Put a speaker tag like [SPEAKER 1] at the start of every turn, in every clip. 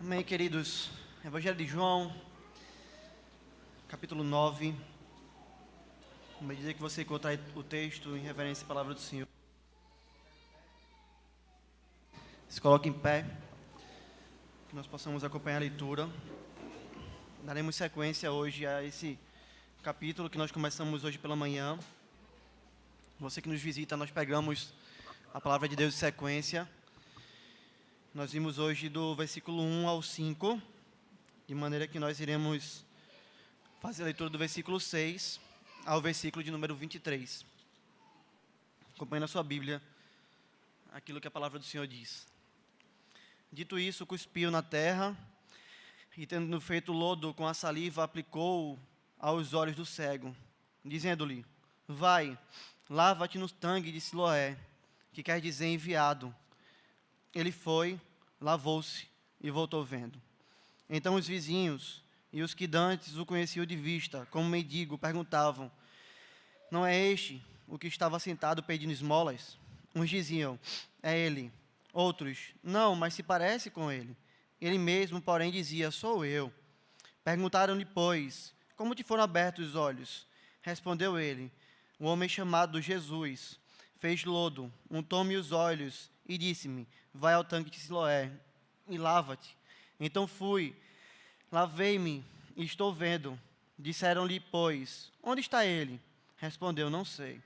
[SPEAKER 1] Amém, queridos. Evangelho de João, capítulo 9. À medida que você encontrar o texto em reverência à palavra do Senhor, se coloque em pé, que nós possamos acompanhar a leitura. Daremos sequência hoje a esse capítulo que nós começamos hoje pela manhã. Você que nos visita, nós pegamos a palavra de Deus em sequência. Nós vimos hoje do versículo 1 ao 5, de maneira que nós iremos fazer a leitura do versículo 6 ao versículo de número 23. Acompanhe na sua Bíblia aquilo que a palavra do Senhor diz. Dito isso, cuspiu na terra e, tendo feito lodo com a saliva, aplicou aos olhos do cego, dizendo-lhe: vai, lava-te no tanque de Siloé, que quer dizer enviado. Ele foi, lavou-se e voltou vendo. Então os vizinhos e os que dantes o conheciam de vista, como mendigo, perguntavam: não é este o que estava sentado pedindo esmolas? Uns diziam: é ele. Outros: não, mas se parece com ele. Ele mesmo, porém, dizia: sou eu. Perguntaram-lhe, pois: como te foram abertos os olhos? Respondeu ele: um homem chamado Jesus fez lodo, untou-me os olhos e disse-me: vai ao tanque de Siloé e lava-te. Então fui, lavei-me e estou vendo. Disseram-lhe, pois: onde está ele? Respondeu: não sei.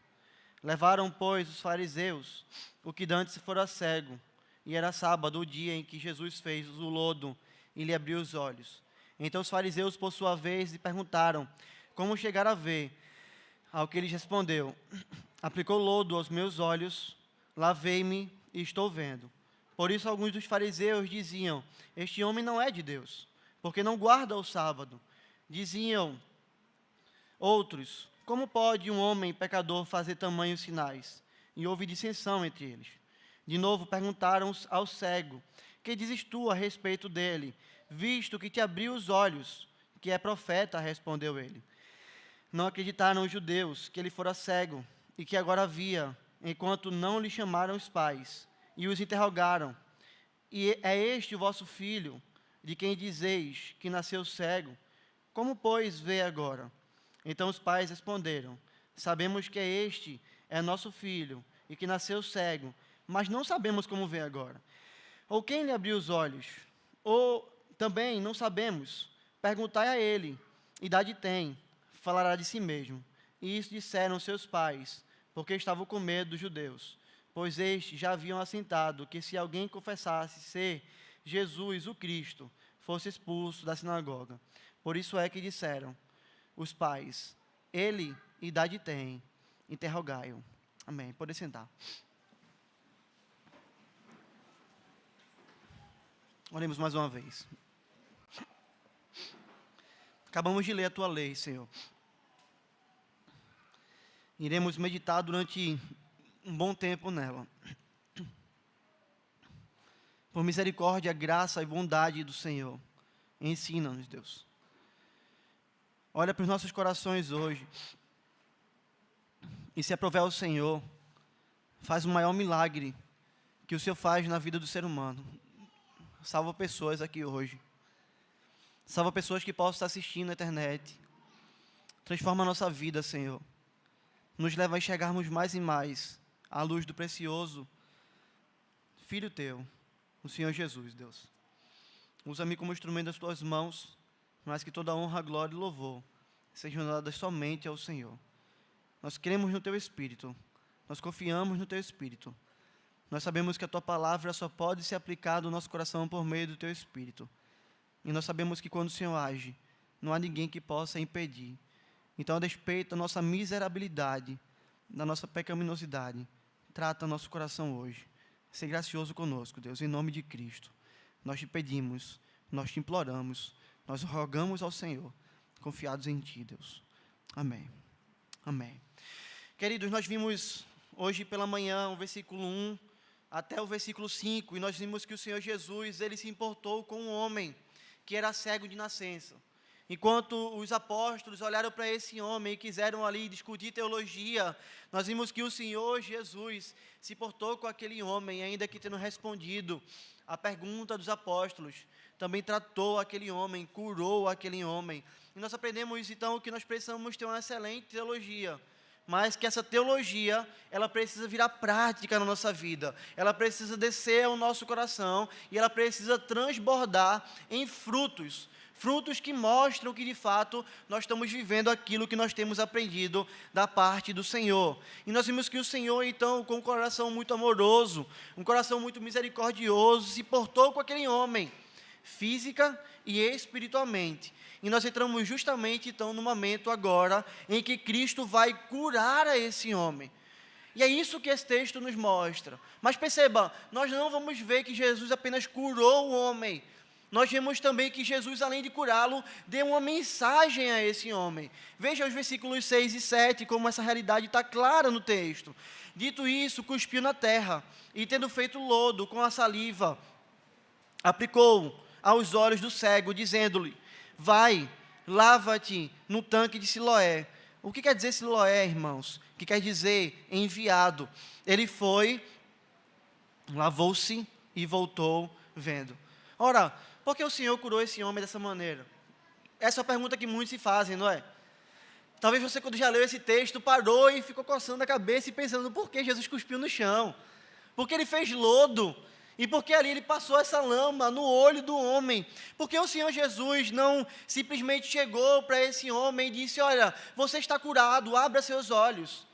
[SPEAKER 1] Levaram, pois, os fariseus, o que dantes fora cego, e era sábado, o dia em que Jesus fez o lodo e lhe abriu os olhos. Então os fariseus, por sua vez, lhe perguntaram: como chegar a ver? Ao que ele respondeu: aplicou lodo aos meus olhos, lavei-me e estou vendo. Por isso alguns dos fariseus diziam: este homem não é de Deus, porque não guarda o sábado. Diziam outros: como pode um homem pecador fazer tamanhos sinais? E houve dissensão entre eles. De novo perguntaram ao cego: que dizes tu a respeito dele, visto que te abriu os olhos? Que é profeta, respondeu ele. Não acreditaram os judeus que ele fora cego e que agora via, enquanto não lhe chamaram os pais, e os interrogaram: e é este o vosso filho, de quem dizeis que nasceu cego? Como, pois, vê agora? Então os pais responderam: sabemos que este é nosso filho, e que nasceu cego, mas não sabemos como vê agora. Ou quem lhe abriu os olhos? Ou também não sabemos. Perguntai a ele, idade tem, falará de si mesmo. E isso disseram seus pais, porque estavam com medo dos judeus, pois estes já haviam assentado que se alguém confessasse ser Jesus o Cristo, fosse expulso da sinagoga. Por isso é que disseram os pais: ele idade tem, interrogai-o. Amém. Pode sentar. Oremos mais uma vez. Acabamos de ler a tua lei, Senhor. Iremos meditar durante um bom tempo nela. Por misericórdia, graça e bondade do Senhor, ensina-nos, Deus. Olha para os nossos corações hoje. E se aprover o Senhor, faz o maior milagre que o Senhor faz na vida do ser humano. Salva pessoas aqui hoje. Salva pessoas que possam estar assistindo na internet. Transforma a nossa vida, Senhor. Nos leva a enxergarmos mais e mais a luz do precioso Filho Teu, o Senhor Jesus, Deus. Usa-me como instrumento das Tuas mãos, mas que toda honra, glória e louvor sejam dadas somente ao Senhor. Nós cremos no Teu Espírito, nós confiamos no Teu Espírito. Nós sabemos que a Tua palavra só pode ser aplicada no nosso coração por meio do Teu Espírito. E nós sabemos que quando o Senhor age, não há ninguém que possa impedir. Então, a despeito da nossa miserabilidade, da nossa pecaminosidade, trata nosso coração hoje. Seja gracioso conosco, Deus, em nome de Cristo. Nós te pedimos, nós te imploramos, nós rogamos ao Senhor, confiados em Ti, Deus. Amém. Amém. Queridos, nós vimos hoje pela manhã o versículo 1 até o versículo 5, e nós vimos que o Senhor Jesus, Ele se importou com um homem que era cego de nascença. Enquanto os apóstolos olharam para esse homem e quiseram ali discutir teologia, nós vimos que o Senhor Jesus se portou com aquele homem, ainda que tendo respondido a pergunta dos apóstolos, também tratou aquele homem, curou aquele homem. E nós aprendemos então que nós precisamos ter uma excelente teologia, mas que essa teologia, ela precisa virar prática na nossa vida, ela precisa descer ao nosso coração e ela precisa transbordar em frutos que mostram que de fato nós estamos vivendo aquilo que nós temos aprendido da parte do Senhor. E nós vimos que o Senhor então, com um coração muito amoroso, um coração muito misericordioso, se portou com aquele homem, física e espiritualmente. E nós entramos justamente então no momento agora em que Cristo vai curar a esse homem. E é isso que esse texto nos mostra. Mas perceba, nós não vamos ver que Jesus apenas curou o homem. Nós vemos também que Jesus, além de curá-lo, deu uma mensagem a esse homem. Veja os versículos 6 e 7, como essa realidade está clara no texto. Dito isso, cuspiu na terra, e tendo feito lodo com a saliva, aplicou aos olhos do cego, dizendo-lhe: vai, lava-te no tanque de Siloé. O que quer dizer Siloé, irmãos? O que quer dizer enviado? Ele foi, lavou-se e voltou vendo. Ora, por que o Senhor curou esse homem dessa maneira? Essa é a pergunta que muitos se fazem, não é? Talvez você, quando já leu esse texto, parou e ficou coçando a cabeça e pensando: por que Jesus cuspiu no chão? Por que ele fez lodo? E por que ali ele passou essa lama no olho do homem? Por que o Senhor Jesus não simplesmente chegou para esse homem e disse: olha, você está curado, abra seus olhos?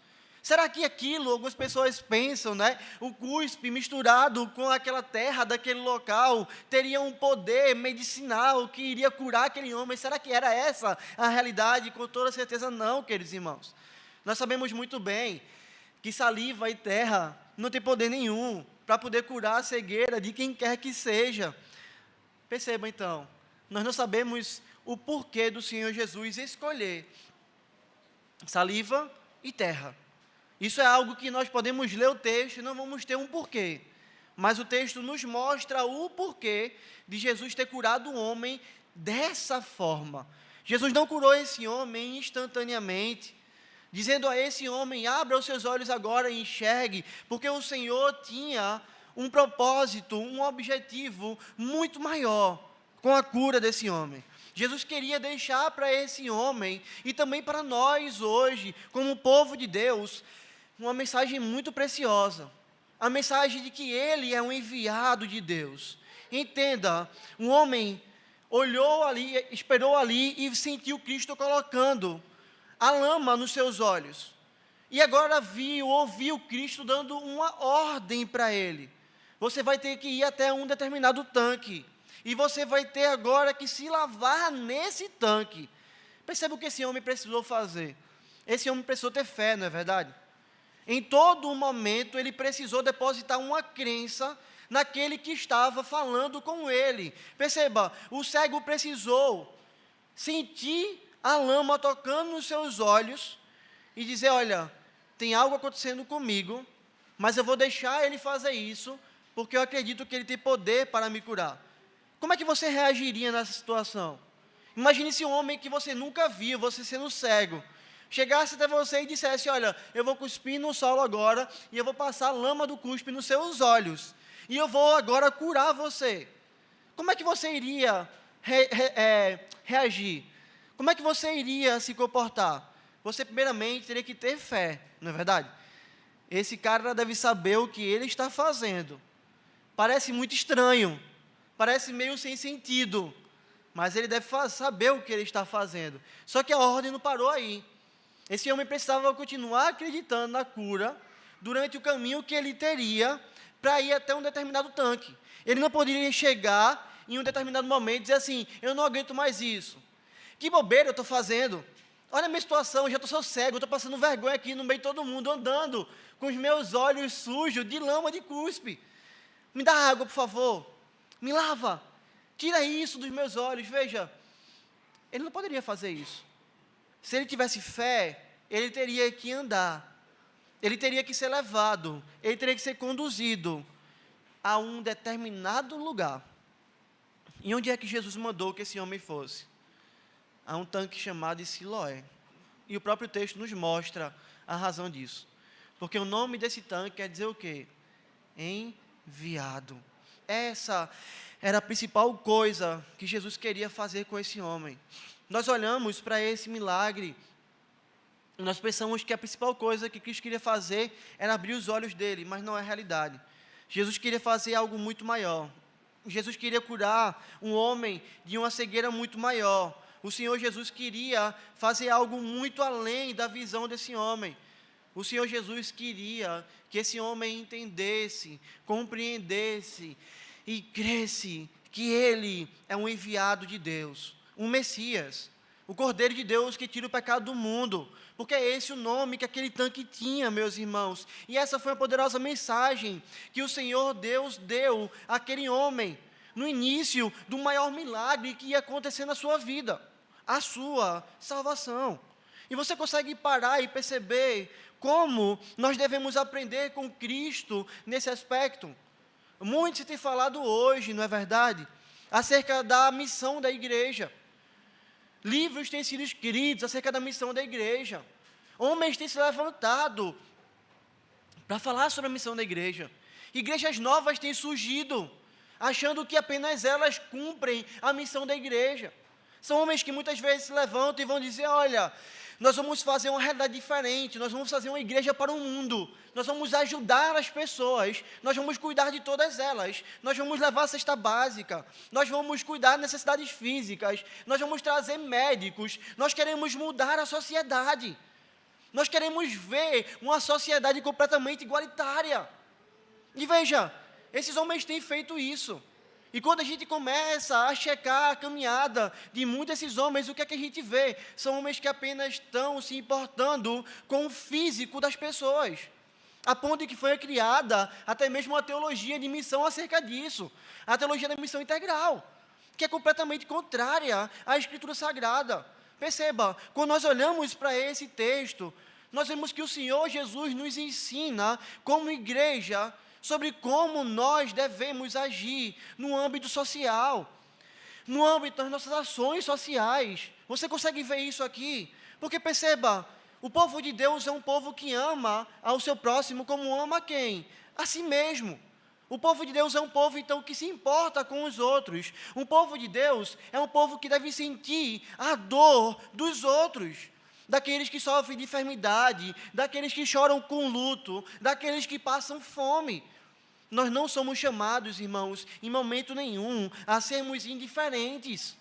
[SPEAKER 1] Será que aquilo, algumas pessoas pensam, né? O cuspe misturado com aquela terra daquele local teria um poder medicinal que iria curar aquele homem? Será que era essa a realidade? Com toda certeza não, queridos irmãos. Nós sabemos muito bem que saliva e terra não tem poder nenhum para poder curar a cegueira de quem quer que seja. Perceba então, nós não sabemos o porquê do Senhor Jesus escolher saliva e terra. Isso é algo que nós podemos ler o texto e não vamos ter um porquê. Mas o texto nos mostra o porquê de Jesus ter curado o homem dessa forma. Jesus não curou esse homem instantaneamente, dizendo a esse homem: abra os seus olhos agora e enxergue, porque o Senhor tinha um propósito, um objetivo muito maior com a cura desse homem. Jesus queria deixar para esse homem, e também para nós hoje, como povo de Deus, uma mensagem muito preciosa, a mensagem de que ele é um enviado de Deus. Entenda, um homem olhou ali, esperou ali e sentiu Cristo colocando a lama nos seus olhos, e agora ouviu Cristo dando uma ordem para ele: você vai ter que ir até um determinado tanque, e você vai ter agora que se lavar nesse tanque. Perceba o que esse homem precisou fazer. Esse homem precisou ter fé, não é verdade? Em todo momento ele precisou depositar uma crença naquele que estava falando com ele. Perceba, o cego precisou sentir a lama tocando nos seus olhos e dizer: olha, tem algo acontecendo comigo, mas eu vou deixar ele fazer isso, porque eu acredito que ele tem poder para me curar. Como é que você reagiria nessa situação? Imagine se um homem que você nunca viu, você sendo cego, chegasse até você e dissesse: olha, eu vou cuspir no solo agora, e eu vou passar a lama do cuspe nos seus olhos, e eu vou agora curar você. Como é que você iria reagir? Como é que você iria se comportar? Você primeiramente teria que ter fé, não é verdade? Esse cara deve saber o que ele está fazendo. Parece muito estranho, parece meio sem sentido, mas ele deve saber o que ele está fazendo. Só que a ordem não parou aí. Esse homem precisava continuar acreditando na cura durante o caminho que ele teria para ir até um determinado tanque. Ele não poderia chegar em um determinado momento e dizer assim: eu não aguento mais isso. Que bobeira eu estou fazendo. Olha a minha situação, eu já estou cego, eu estou passando vergonha aqui no meio de todo mundo, andando com os meus olhos sujos de lama de cuspe. Me dá água, por favor. Me lava. Tira isso dos meus olhos. Veja, ele não poderia fazer isso. Se ele tivesse fé, ele teria que andar, ele teria que ser levado, ele teria que ser conduzido a um determinado lugar. E onde é que Jesus mandou que esse homem fosse? a um tanque chamado de Siloé. E o próprio texto nos mostra a razão disso. Porque o nome desse tanque quer dizer o quê? Enviado. Essa era a principal coisa que Jesus queria fazer com esse homem. Nós olhamos para esse milagre, e nós pensamos que a principal coisa que Cristo queria fazer era abrir os olhos dele, mas não é a realidade. Jesus queria fazer algo muito maior. Jesus queria curar um homem de uma cegueira muito maior. O Senhor Jesus queria fazer algo muito além da visão desse homem. O Senhor Jesus queria que esse homem entendesse, compreendesse e cresce que ele é um enviado de Deus, um Messias, o Cordeiro de Deus que tira o pecado do mundo, porque é esse o nome que aquele tanque tinha, meus irmãos. E essa foi a poderosa mensagem que o Senhor Deus deu àquele homem, no início do maior milagre que ia acontecer na sua vida, a sua salvação. E você consegue parar e perceber como nós devemos aprender com Cristo nesse aspecto. Muito se tem falado hoje, não é verdade? Acerca da missão da igreja. Livros têm sido escritos acerca da missão da igreja. Homens têm se levantado para falar sobre a missão da igreja. Igrejas novas têm surgido, achando que apenas elas cumprem a missão da igreja. São homens que muitas vezes se levantam e vão dizer, olha, nós vamos fazer uma realidade diferente, nós vamos fazer uma igreja para o mundo, nós vamos ajudar as pessoas, nós vamos cuidar de todas elas, nós vamos levar a cesta básica, nós vamos cuidar de necessidades físicas, nós vamos trazer médicos, nós queremos mudar a sociedade, nós queremos ver uma sociedade completamente igualitária. E veja, esses homens têm feito isso. E quando a gente começa a checar a caminhada de muitos desses homens, o que é que a gente vê? São homens que apenas estão se importando com o físico das pessoas, a ponto de que foi criada até mesmo uma teologia de missão acerca disso, a teologia da missão integral, que é completamente contrária à Escritura Sagrada. Perceba, quando nós olhamos para esse texto, nós vemos que o Senhor Jesus nos ensina, como igreja, sobre como nós devemos agir no âmbito social, no âmbito das nossas ações sociais. Você consegue ver isso aqui? Porque perceba, o povo de Deus é um povo que ama ao seu próximo como ama quem? A si mesmo. O povo de Deus é um povo, então, que se importa com os outros. Um povo de Deus é um povo que deve sentir a dor dos outros, daqueles que sofrem de enfermidade, daqueles que choram com luto, daqueles que passam fome. Nós não somos chamados, irmãos, em momento nenhum, a sermos indiferentes.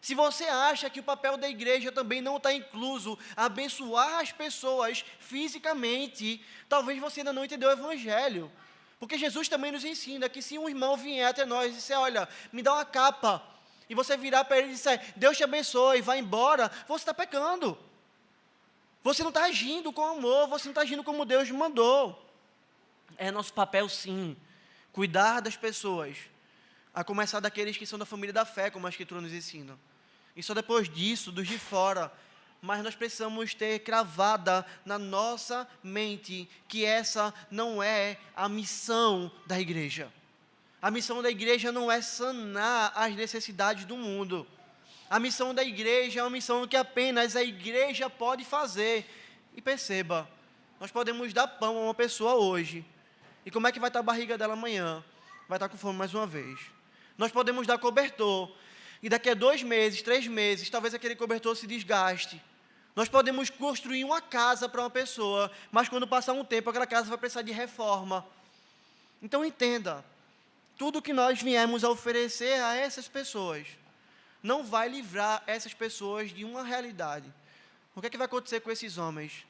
[SPEAKER 1] Se você acha que o papel da igreja também não está incluso abençoar as pessoas fisicamente, talvez você ainda não entendeu o Evangelho. Porque Jesus também nos ensina que se um irmão vier até nós e disser, olha, me dá uma capa, e você virar para ele e disser, Deus te abençoe, vai embora, você está pecando. Você não está agindo com amor, você não está agindo como Deus mandou. É nosso papel, sim, cuidar das pessoas, a começar daqueles que são da família da fé, como a Escritura nos ensina. E só depois disso, dos de fora. Mas nós precisamos ter cravada na nossa mente que essa não é a missão da igreja. A missão da igreja não é sanar as necessidades do mundo. A missão da igreja é uma missão que apenas a igreja pode fazer. E perceba, nós podemos dar pão a uma pessoa hoje. E como é que vai estar a barriga dela amanhã? Vai estar com fome mais uma vez. Nós podemos dar cobertor. E daqui a 2 meses, 3 meses, talvez aquele cobertor se desgaste. Nós podemos construir uma casa para uma pessoa, mas quando passar um tempo, aquela casa vai precisar de reforma. Então entenda, tudo que nós viemos a oferecer a essas pessoas, não vai livrar essas pessoas de uma realidade. O que é que vai acontecer com esses homens?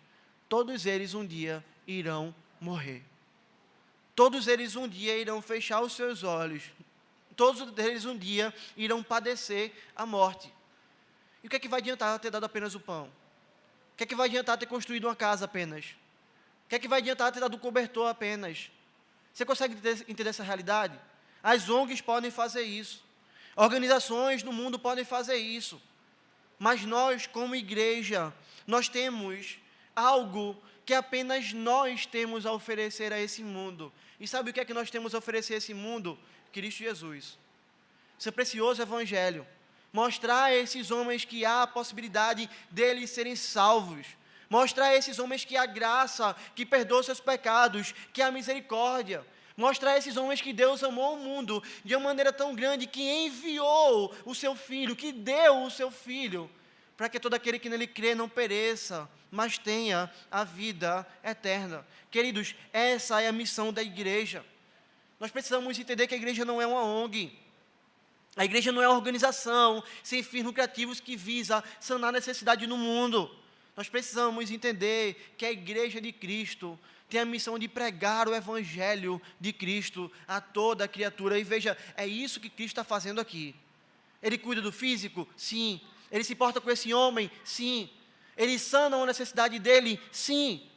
[SPEAKER 1] Todos eles um dia irão morrer. Todos eles um dia irão fechar os seus olhos. Todos eles um dia irão padecer a morte. E o que é que vai adiantar ter dado apenas o pão? O que é que vai adiantar ter construído uma casa apenas? O que é que vai adiantar ter dado um cobertor apenas? Você consegue entender essa realidade? As ONGs podem fazer isso. Organizações no mundo podem fazer isso. Mas nós, como igreja, nós temos algo que apenas nós temos a oferecer a esse mundo. E sabe o que é que nós temos a oferecer a esse mundo? Cristo Jesus. Seu precioso Evangelho. Mostrar a esses homens que há a possibilidade deles serem salvos. Mostrar a esses homens que há graça, que perdoa seus pecados, que há misericórdia. Mostrar a esses homens que Deus amou o mundo de uma maneira tão grande que enviou o seu Filho, que deu o seu Filho, para que todo aquele que nele crê não pereça, mas tenha a vida eterna. Queridos, essa é a missão da igreja. Nós precisamos entender que a igreja não é uma ONG. A igreja não é uma organização sem fins lucrativos que visa sanar a necessidade no mundo. Nós precisamos entender que a igreja de Cristo tem a missão de pregar o evangelho de Cristo a toda criatura. E veja, é isso que Cristo está fazendo aqui. Ele cuida do físico? Sim. Ele se importa com esse homem? Sim. Ele sana a necessidade dele? Sim.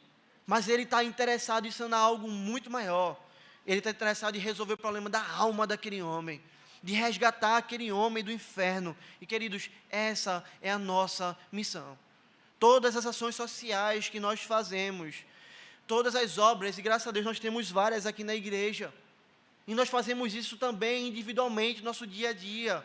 [SPEAKER 1] Mas ele está interessado em sanar algo muito maior. Ele está interessado em resolver o problema da alma daquele homem, de resgatar aquele homem do inferno. E, queridos, essa é a nossa missão. Todas as ações sociais que nós fazemos, todas as obras, e graças a Deus nós temos várias aqui na igreja, e nós fazemos isso também individualmente, no nosso dia a dia,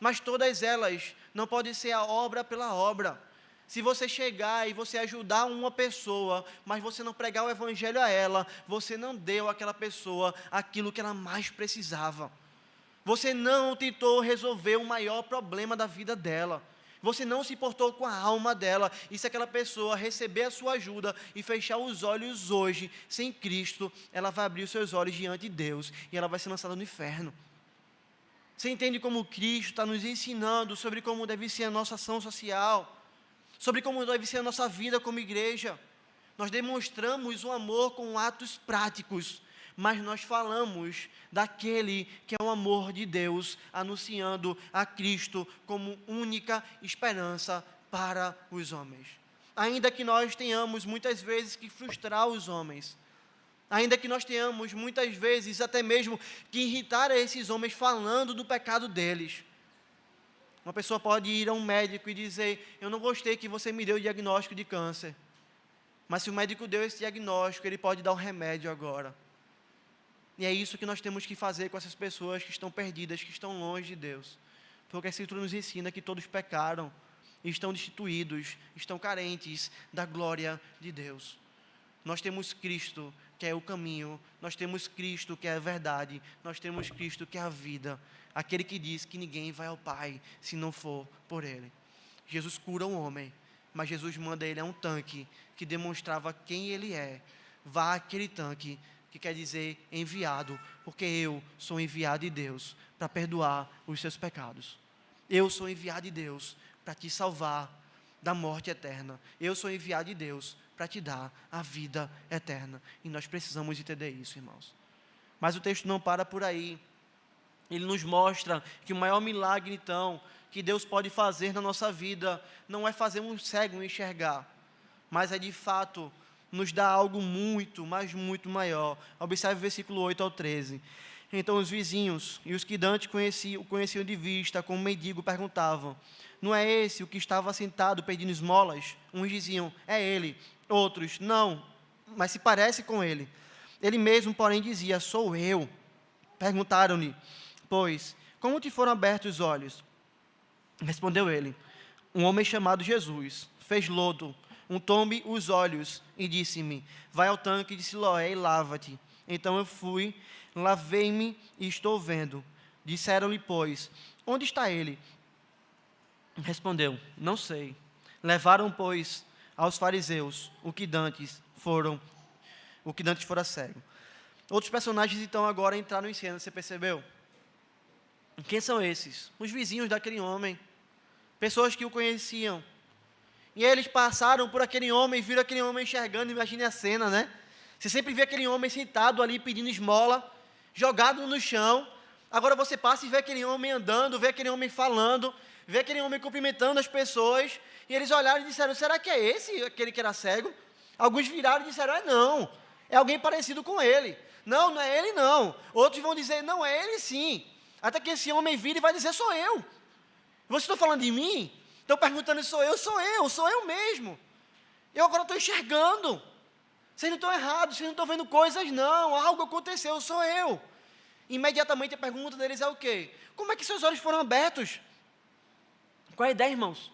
[SPEAKER 1] mas todas elas não podem ser a obra pela obra. Se você chegar e você ajudar uma pessoa, mas você não pregar o evangelho a ela, você não deu àquela pessoa aquilo que ela mais precisava. Você não tentou resolver o maior problema da vida dela. Você não se importou com a alma dela. E se aquela pessoa receber a sua ajuda e fechar os olhos hoje, sem Cristo, ela vai abrir os seus olhos diante de Deus e ela vai ser lançada no inferno. Você entende como Cristo está nos ensinando sobre como deve ser a nossa ação social, sobre como deve ser a nossa vida como igreja? Nós demonstramos o amor com atos práticos, mas nós falamos daquele que é o amor de Deus, anunciando a Cristo como única esperança para os homens. Ainda que nós tenhamos muitas vezes que frustrar os homens, ainda que nós tenhamos muitas vezes até mesmo que irritar a esses homens falando do pecado deles. Uma pessoa pode ir a um médico e dizer: eu não gostei que você me deu o diagnóstico de câncer. Mas se o médico deu esse diagnóstico, ele pode dar um remédio agora. E é isso que nós temos que fazer com essas pessoas que estão perdidas, que estão longe de Deus. Porque a Escritura nos ensina que todos pecaram, estão destituídos, estão carentes da glória de Deus. Nós temos Cristo, que é o caminho, nós temos Cristo, que é a verdade, nós temos Cristo, que é a vida, aquele que diz que ninguém vai ao Pai se não for por Ele. Jesus cura um homem, mas Jesus manda ele a um tanque que demonstrava quem Ele é. Vá àquele tanque, que quer dizer enviado, porque eu sou enviado de Deus para perdoar os seus pecados. Eu sou enviado de Deus para te salvar da morte eterna. Eu sou enviado de Deus para te dar a vida eterna. E nós precisamos entender isso, irmãos. Mas o texto não para por aí. Ele nos mostra que o maior milagre, então, que Deus pode fazer na nossa vida, não é fazer um cego enxergar, mas é de fato nos dá algo muito, mas muito maior. Observe o versículo 8 ao 13. Então os vizinhos e os que Dante conheciam de vista, como mendigo, perguntavam: não é esse o que estava sentado pedindo esmolas? Uns diziam: é ele. Outros: não, mas se parece com ele. Ele mesmo, porém, dizia: sou eu. Perguntaram-lhe: pois, como te foram abertos os olhos? Respondeu ele: um homem chamado Jesus fez lodo, untou-me os olhos e disse-me: vai ao tanque de Siloé e lava-te. Então eu fui, lavei-me e estou vendo. Disseram-lhe, pois: onde está ele? Respondeu: não sei. Levaram, pois, aos fariseus o que dantes fora cego. Outros personagens, então, agora entraram em cena, você percebeu? Quem são esses? Os vizinhos daquele homem, pessoas que o conheciam. E eles passaram por aquele homem, viram aquele homem enxergando, imagine a cena, né? Você sempre vê aquele homem sentado ali pedindo esmola, jogado no chão. Agora você passa e vê aquele homem andando, vê aquele homem falando, vê aquele homem cumprimentando as pessoas. E eles olharam e disseram: será que é esse, aquele que era cego? Alguns viraram e disseram: não, é alguém parecido com ele. Não, não é ele não. Outros vão dizer: não, é ele sim. Até que esse homem vira e vai dizer: sou eu. Vocês estão falando de mim? Estão perguntando: sou eu mesmo. Eu agora estou enxergando. Vocês não estão errados, vocês não estão vendo coisas não, algo aconteceu, sou eu. Imediatamente a pergunta deles é o quê? Como é que seus olhos foram abertos? Qual é a ideia, irmãos?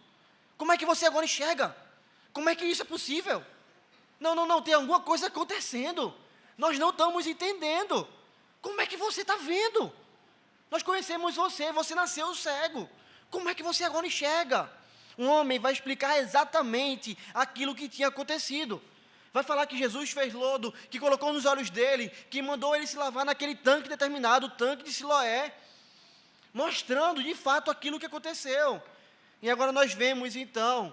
[SPEAKER 1] Como é que você agora enxerga? Como é que isso é possível? Não, tem alguma coisa acontecendo. Nós não estamos entendendo. Como é que você está vendo? Nós conhecemos você, você nasceu cego. Como é que você agora enxerga? Um homem vai explicar exatamente aquilo que tinha acontecido. Vai falar que Jesus fez lodo, que colocou nos olhos dele, que mandou ele se lavar naquele tanque determinado, o tanque de Siloé, mostrando de fato aquilo que aconteceu. E agora nós vemos então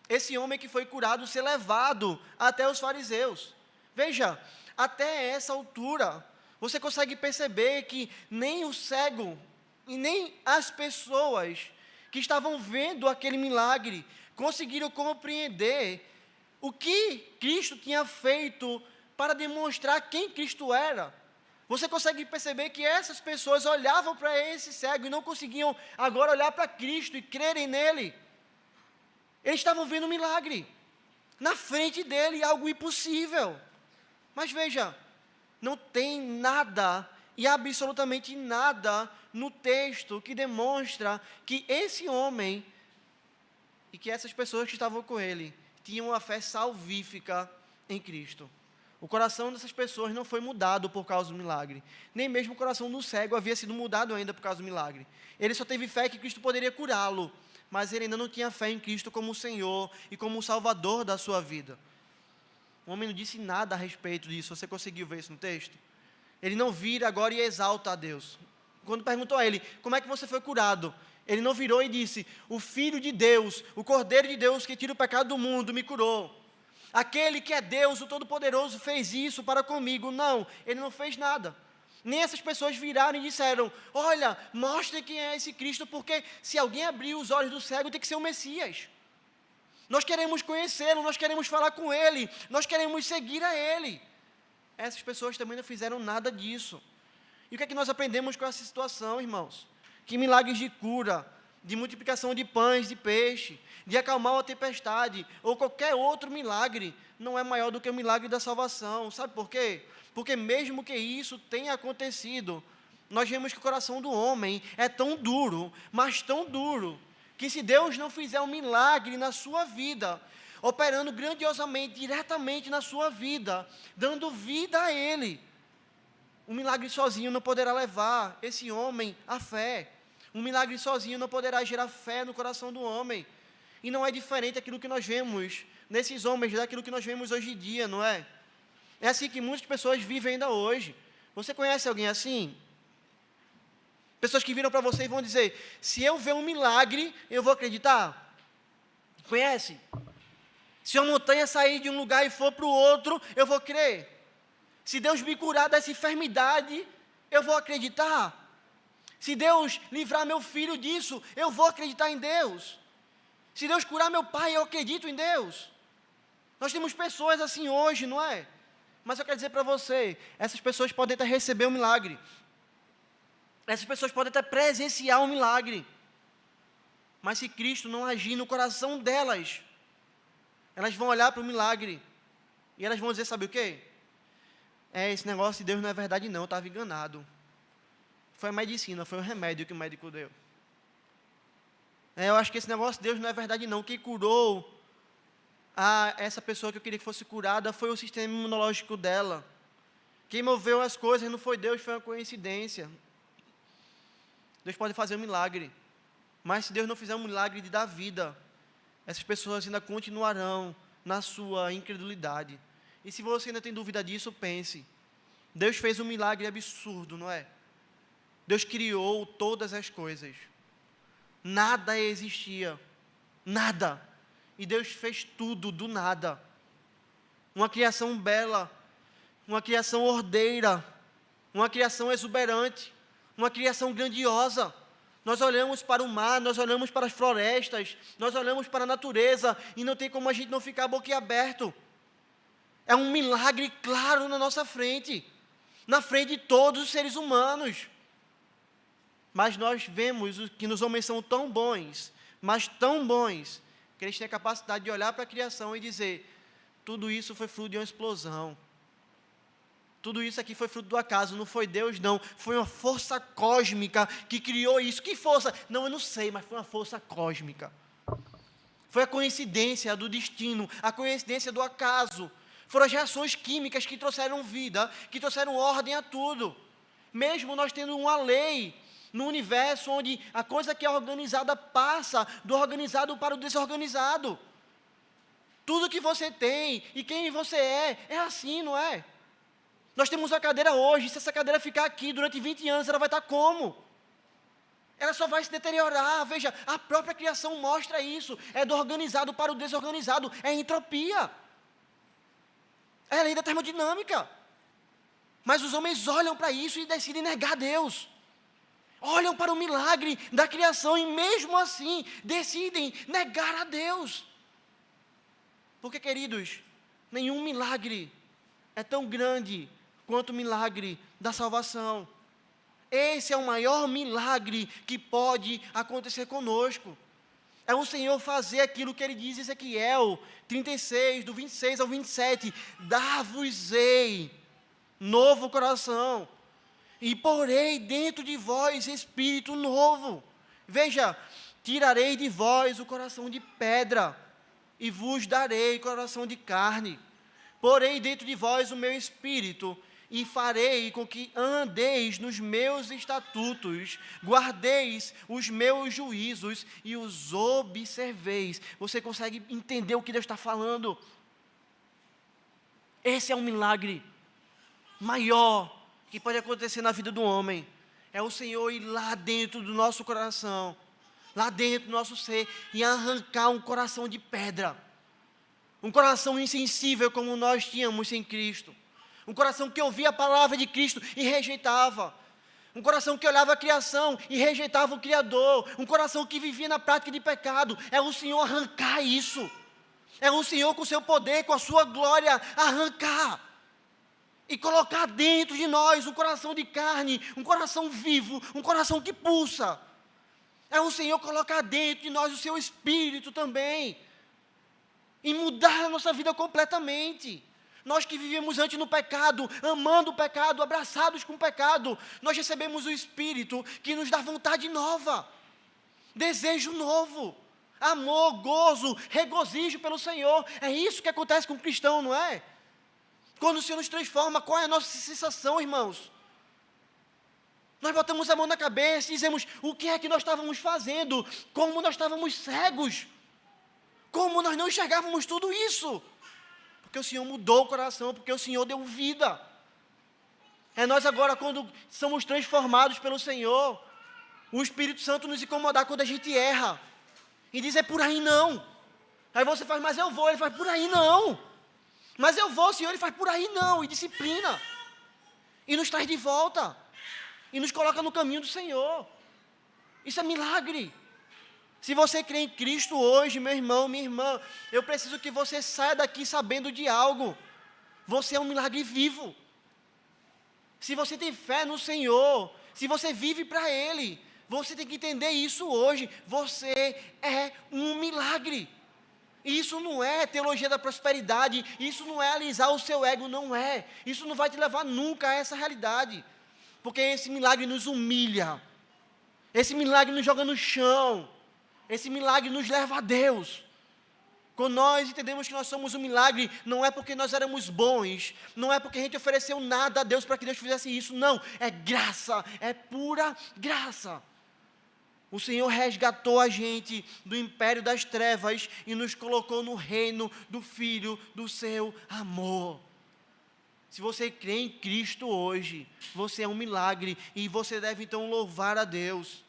[SPEAKER 1] esse homem que foi curado ser levado até os fariseus. Veja, até essa altura, você consegue perceber que nem o cego e nem as pessoas que estavam vendo aquele milagre conseguiram compreender o que Cristo tinha feito para demonstrar quem Cristo era. Você consegue perceber que essas pessoas olhavam para esse cego e não conseguiam agora olhar para Cristo e crerem nele. Eles estavam vendo um milagre. Na frente dele, algo impossível. Mas veja, não tem nada e absolutamente nada no texto que demonstra que esse homem e que essas pessoas que estavam com ele tinham uma fé salvífica em Cristo. O coração dessas pessoas não foi mudado por causa do milagre. Nem mesmo o coração do cego havia sido mudado ainda por causa do milagre. Ele só teve fé que Cristo poderia curá-lo, mas ele ainda não tinha fé em Cristo como o Senhor e como o Salvador da sua vida. O homem não disse nada a respeito disso. Você conseguiu ver isso no texto? Ele não vira agora e exalta a Deus. Quando perguntou a ele, como é que você foi curado? Ele não virou e disse, o Filho de Deus, o Cordeiro de Deus que tira o pecado do mundo, me curou. Aquele que é Deus, o Todo-Poderoso, fez isso para comigo. Não, ele não fez nada. Nem essas pessoas viraram e disseram, olha, mostre quem é esse Cristo, porque se alguém abrir os olhos do cego, tem que ser o Messias. Nós queremos conhecê-lo, nós queremos falar com ele, nós queremos seguir a ele. Essas pessoas também não fizeram nada disso. E o que é que nós aprendemos com essa situação, irmãos? Que milagres de cura, de multiplicação de pães, de peixe, de acalmar uma tempestade, ou qualquer outro milagre, não é maior do que o milagre da salvação. Sabe por quê? Porque mesmo que isso tenha acontecido, nós vemos que o coração do homem é tão duro, mas tão duro, que se Deus não fizer um milagre na sua vida, operando grandiosamente, diretamente na sua vida, dando vida a Ele, um milagre sozinho não poderá levar esse homem à fé. Um milagre sozinho não poderá gerar fé no coração do homem. E não é diferente daquilo que nós vemos nesses homens, daquilo que nós vemos hoje em dia, não é? É assim que muitas pessoas vivem ainda hoje. Você conhece alguém assim? Pessoas que viram para você e vão dizer, se eu ver um milagre, eu vou acreditar. Conhece? Se uma montanha sair de um lugar e for para o outro, eu vou crer. Se Deus me curar dessa enfermidade, eu vou acreditar. Se Deus livrar meu filho disso, eu vou acreditar em Deus. Se Deus curar meu pai, eu acredito em Deus. Nós temos pessoas assim hoje, não é? Mas eu quero dizer para você, essas pessoas podem até receber um milagre. Essas pessoas podem até presenciar um milagre. Mas se Cristo não agir no coração delas, elas vão olhar para o milagre e elas vão dizer, sabe o quê? Esse negócio de Deus não é verdade não, eu estava enganado. Foi a medicina, foi o remédio que o médico deu. Eu acho que esse negócio de Deus não é verdade não. Quem curou essa pessoa que eu queria que fosse curada foi o sistema imunológico dela. Quem moveu as coisas não foi Deus, foi uma coincidência. Deus pode fazer um milagre, mas se Deus não fizer um milagre de dar vida, essas pessoas ainda continuarão na sua incredulidade. E se você ainda tem dúvida disso, pense. Deus fez um milagre absurdo, não é? Deus criou todas as coisas. Nada existia. Nada. E Deus fez tudo do nada. Uma criação bela. Uma criação ordeira. Uma criação exuberante. Uma criação grandiosa. Nós olhamos para o mar, nós olhamos para as florestas, nós olhamos para a natureza e não tem como a gente não ficar boquiaberto. É um milagre claro na nossa frente, na frente de todos os seres humanos. Mas nós vemos que nos homens são tão bons, mas tão bons, que eles têm a capacidade de olhar para a criação e dizer, tudo isso foi fruto de uma explosão. Tudo isso aqui foi fruto do acaso, não foi Deus, não. Foi uma força cósmica que criou isso. Que força? Não, eu não sei, mas foi uma força cósmica. Foi a coincidência do destino, a coincidência do acaso. Foram as reações químicas que trouxeram vida, que trouxeram ordem a tudo. Mesmo nós tendo uma lei no universo onde a coisa que é organizada passa do organizado para o desorganizado. Tudo que você tem e quem você é assim, não é? Nós temos uma cadeira hoje, se essa cadeira ficar aqui durante 20 anos, ela vai estar como? Ela só vai se deteriorar. Veja, a própria criação mostra isso. É do organizado para o desorganizado, é entropia. É a lei da termodinâmica. Mas os homens olham para isso e decidem negar Deus. Olham para o milagre da criação e mesmo assim decidem negar a Deus. Porque, queridos, nenhum milagre é tão grande quanto o milagre da salvação. Esse é o maior milagre que pode acontecer conosco. É o Senhor fazer aquilo que Ele diz em Ezequiel 36, do 26 ao 27. Dar-vos-ei novo coração, e porei dentro de vós espírito novo. Veja, tirarei de vós o coração de pedra, e vos darei coração de carne. Porei dentro de vós o meu espírito, e farei com que andeis nos meus estatutos, guardeis os meus juízos e os observeis. Você consegue entender o que Deus está falando? Esse é um milagre maior que pode acontecer na vida do homem. É o Senhor ir lá dentro do nosso coração, lá dentro do nosso ser, e arrancar um coração de pedra. Um coração insensível como nós tínhamos sem Cristo. Um coração que ouvia a palavra de Cristo e rejeitava. Um coração que olhava a criação e rejeitava o Criador. Um coração que vivia na prática de pecado. É o Senhor arrancar isso. É o Senhor com o seu poder, com a sua glória, arrancar. E colocar dentro de nós um coração de carne, um coração vivo, um coração que pulsa. É o Senhor colocar dentro de nós o seu espírito também. E mudar a nossa vida completamente. Nós que vivemos antes no pecado, amando o pecado, abraçados com o pecado, nós recebemos o Espírito que nos dá vontade nova, desejo novo, amor, gozo, regozijo pelo Senhor. É isso que acontece com o cristão, não é? Quando o Senhor nos transforma, qual é a nossa sensação, irmãos? Nós botamos a mão na cabeça e dizemos, o que é que nós estávamos fazendo? Como nós estávamos cegos? Como nós não enxergávamos tudo isso? Porque o Senhor mudou o coração, porque o Senhor deu vida. É nós agora, quando somos transformados pelo Senhor, o Espírito Santo nos incomodar quando a gente erra. E diz, é por aí não. Aí você faz, mas eu vou. Ele faz, por aí não. Mas eu vou, Senhor. Ele faz, por aí não. E disciplina. E nos traz de volta. E nos coloca no caminho do Senhor. Isso é milagre. Se você crê em Cristo hoje, meu irmão, minha irmã, eu preciso que você saia daqui sabendo de algo. Você é um milagre vivo. Se você tem fé no Senhor, se você vive para Ele, você tem que entender isso hoje. Você é um milagre. Isso não é teologia da prosperidade, isso não é alisar o seu ego, não é. Isso não vai te levar nunca a essa realidade. Porque esse milagre nos humilha. Esse milagre nos joga no chão. Esse milagre nos leva a Deus. Quando nós entendemos que nós somos um milagre, não é porque nós éramos bons, não é porque a gente ofereceu nada a Deus para que Deus fizesse isso, não. É graça, é pura graça. O Senhor resgatou a gente do império das trevas e nos colocou no reino do Filho do seu amor. Se você crê em Cristo hoje, você é um milagre e você deve então louvar a Deus.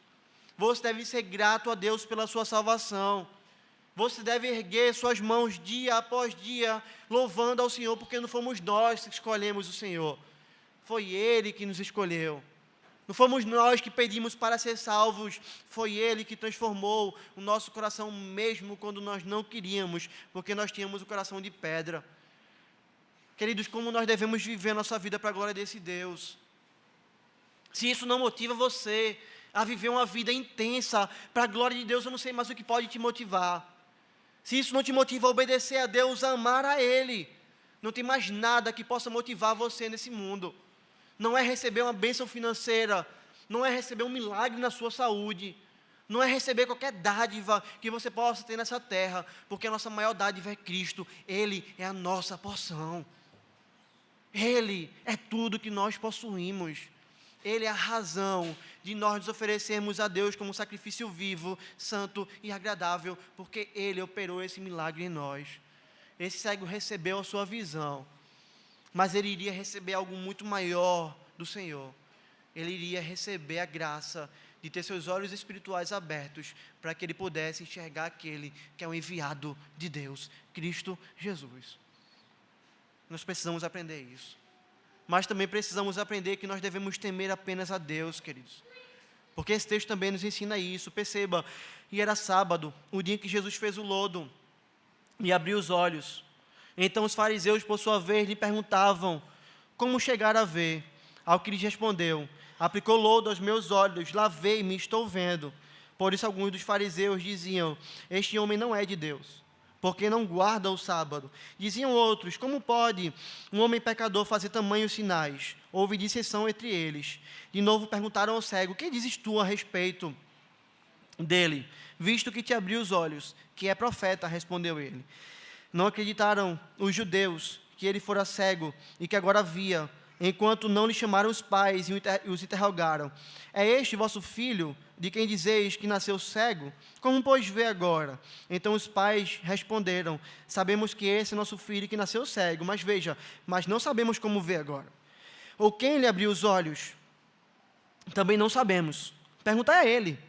[SPEAKER 1] Você deve ser grato a Deus pela sua salvação. Você deve erguer suas mãos dia após dia, louvando ao Senhor, porque não fomos nós que escolhemos o Senhor. Foi Ele que nos escolheu. Não fomos nós que pedimos para ser salvos. Foi Ele que transformou o nosso coração mesmo quando nós não queríamos, porque nós tínhamos o coração de pedra. Queridos, como nós devemos viver a nossa vida para a glória desse Deus? Se isso não motiva você a viver uma vida intensa para a glória de Deus, eu não sei mais o que pode te motivar. Se isso não te motiva a obedecer a Deus, a amar a Ele, Não tem mais nada que possa motivar você nesse mundo. Não é receber uma bênção financeira, não é receber um milagre na sua saúde, não é receber qualquer dádiva que você possa ter nessa terra, porque a nossa maior dádiva é Cristo. Ele é a nossa porção. Ele é tudo que nós possuímos. Ele é a razão de nós nos oferecermos a Deus como um sacrifício vivo, santo e agradável, porque Ele operou esse milagre em nós. Esse cego recebeu a sua visão, mas ele iria receber algo muito maior do Senhor. Ele iria receber a graça de ter seus olhos espirituais abertos, para que ele pudesse enxergar aquele que é o enviado de Deus, Cristo Jesus. Nós precisamos aprender isso. Mas também precisamos aprender que nós devemos temer apenas a Deus, queridos. Porque esse texto também nos ensina isso. Perceba, e era sábado, o dia em que Jesus fez o lodo e abriu os olhos. Então os fariseus, por sua vez, lhe perguntavam como chegar a ver. Ao que lhes respondeu: aplicou lodo aos meus olhos, lavei-me, estou vendo. Por isso alguns dos fariseus diziam: este homem não é de Deus, porque não guarda o sábado. Diziam outros: como pode um homem pecador fazer tamanhos sinais? Houve dissensão entre eles. De novo perguntaram ao cego: que dizes tu a respeito dele, visto que te abriu os olhos? Que é profeta, respondeu ele. Não acreditaram os judeus que ele fora cego e que agora via, enquanto não lhe chamaram os pais e os interrogaram: é este vosso filho, de quem dizeis que nasceu cego? Como, pois, vê agora? Então os pais responderam: sabemos que esse é nosso filho que nasceu cego, mas veja, mas não sabemos como vê agora. Ou quem lhe abriu os olhos? Também não sabemos. Perguntai a ele.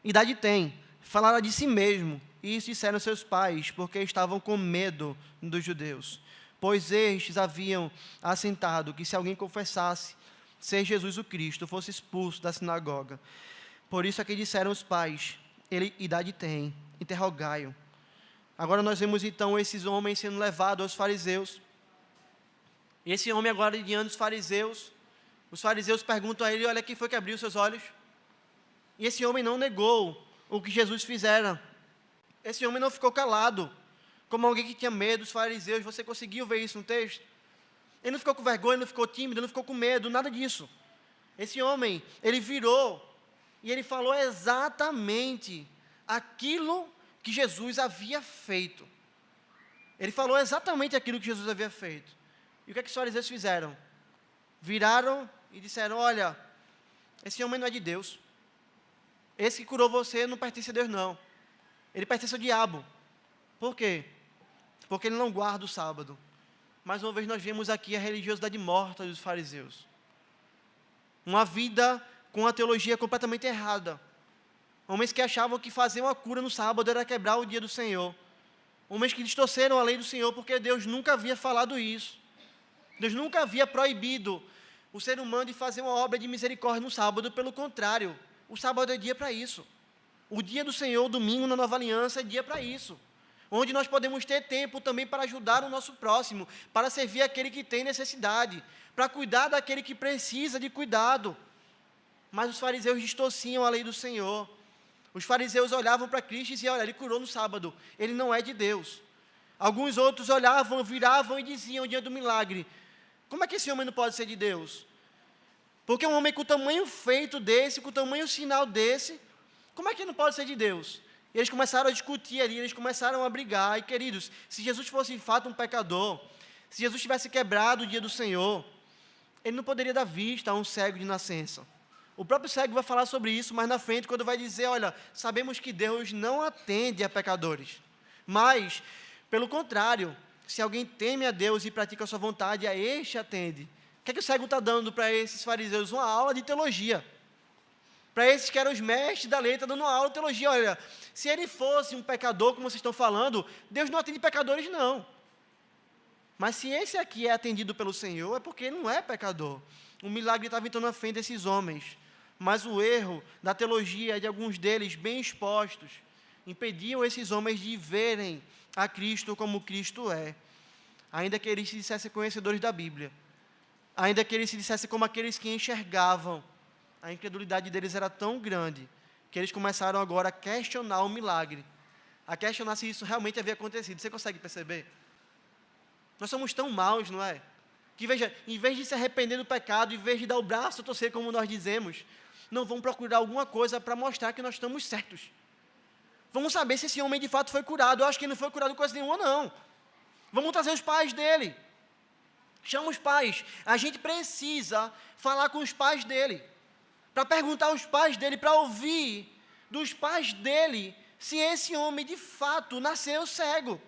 [SPEAKER 1] Idade tem. Falara de si mesmo. E isso disseram seus pais, porque estavam com medo dos judeus. Pois estes haviam assentado que se alguém confessasse ser Jesus o Cristo, fosse expulso da sinagoga. Por isso é que disseram os pais: ele idade tem, interrogai-o. Agora nós vemos então esses homens sendo levados aos fariseus. E esse homem agora diante dos fariseus, os fariseus perguntam a ele: olha, quem foi que abriu seus olhos? E esse homem não negou o que Jesus fizera. Esse homem não ficou calado, como alguém que tinha medo dos fariseus. Você conseguiu ver isso no texto? Ele não ficou com vergonha, ele não ficou tímido, ele não ficou com medo, nada disso. Esse homem, ele virou e ele falou exatamente aquilo que Jesus havia feito. Ele falou exatamente aquilo que Jesus havia feito. E o que é que os fariseus fizeram? Viraram e disseram: olha, esse homem não é de Deus. Esse que curou você não pertence a Deus, não. Ele pertence ao diabo. Por quê? Porque ele não guarda o sábado. Mais uma vez nós vemos aqui a religiosidade morta dos fariseus. Uma vida com a teologia completamente errada. Homens que achavam que fazer uma cura no sábado era quebrar o dia do Senhor. Homens que distorceram a lei do Senhor, porque Deus nunca havia falado isso. Deus nunca havia proibido o ser humano de fazer uma obra de misericórdia no sábado. Pelo contrário, o sábado é dia para isso. O dia do Senhor, o domingo na Nova Aliança, é dia para isso. Onde nós podemos ter tempo também para ajudar o nosso próximo, para servir aquele que tem necessidade, para cuidar daquele que precisa de cuidado. Mas os fariseus distorciam a lei do Senhor. Os fariseus olhavam para Cristo e diziam: olha, ele curou no sábado, ele não é de Deus. Alguns outros olhavam, viravam e diziam diante do milagre: como é que esse homem não pode ser de Deus? Porque um homem com o tamanho feito desse, com o tamanho sinal desse, como é que ele não pode ser de Deus? E eles começaram a discutir ali, eles começaram a brigar. E queridos, se Jesus fosse de fato um pecador, se Jesus tivesse quebrado o dia do Senhor, ele não poderia dar vista a um cego de nascença. O próprio cego vai falar sobre isso mais na frente, quando vai dizer: olha, sabemos que Deus não atende a pecadores, mas, pelo contrário, se alguém teme a Deus e pratica a sua vontade, a este atende. O que é que o cego está dando para esses fariseus? Uma aula de teologia. Para esses que eram os mestres da lei, está dando uma aula de teologia. Olha, se ele fosse um pecador, como vocês estão falando, Deus não atende pecadores, não. Mas se esse aqui é atendido pelo Senhor, é porque ele não é pecador. O milagre estava então na frente desses homens. Mas o erro da teologia de alguns deles, bem expostos, impediam esses homens de verem a Cristo como Cristo é. Ainda que eles se dissessem conhecedores da Bíblia. Ainda que eles se dissessem como aqueles que enxergavam. A incredulidade deles era tão grande que eles começaram agora a questionar o milagre, a questionar se isso realmente havia acontecido. Você consegue perceber? Nós somos tão maus, não é? Que, veja, em vez de se arrepender do pecado, em vez de dar o braço a torcer, como nós dizemos, não vamos procurar alguma coisa para mostrar que nós estamos certos. Vamos saber se esse homem de fato foi curado. Eu acho que ele não foi curado com coisa nenhuma, não. Vamos trazer os pais dele. Chama os pais. A gente precisa falar com os pais dele. Para perguntar aos pais dele, para ouvir dos pais dele, se esse homem de fato nasceu cego.